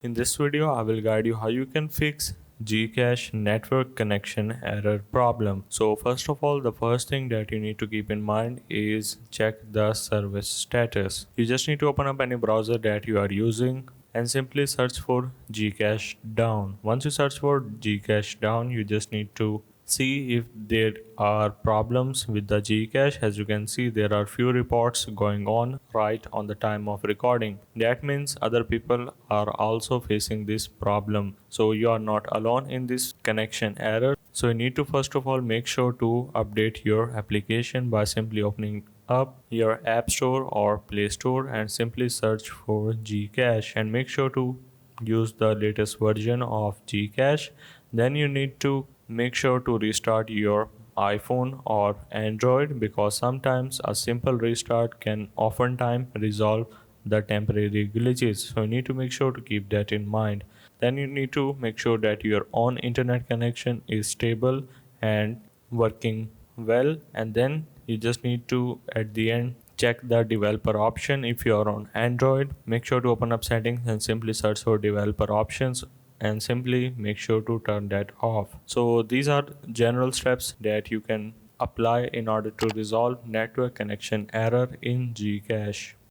In this video, I will guide you how you can fix GCash network connection error problem. So first of all, the first thing that you need to keep in mind is check the service status. You just need to open up any browser that you are using and simply search for GCash down. Once you search for GCash down, you just need to see if there are problems with the Gcache. As you can see, there are few reports going on right on the time of recording. That means other people are also facing this problem, so you are not alone in this connection error. So you need to first of all make sure to update your application by simply opening up your app store or play store and simply search for Gcache and make sure to use the latest version of Gcache. Then you need to make sure to restart your iPhone or Android, because sometimes a simple restart can oftentimes resolve the temporary glitches. So you need to make sure to keep that in mind. Then you need to make sure that your own internet connection is stable and working well, and then you just need to at the end check the developer option. If you are on Android, make sure to open up settings and simply search for developer options and simply make sure to turn that off. So these are general steps that you can apply in order to resolve network connection error in Gcache.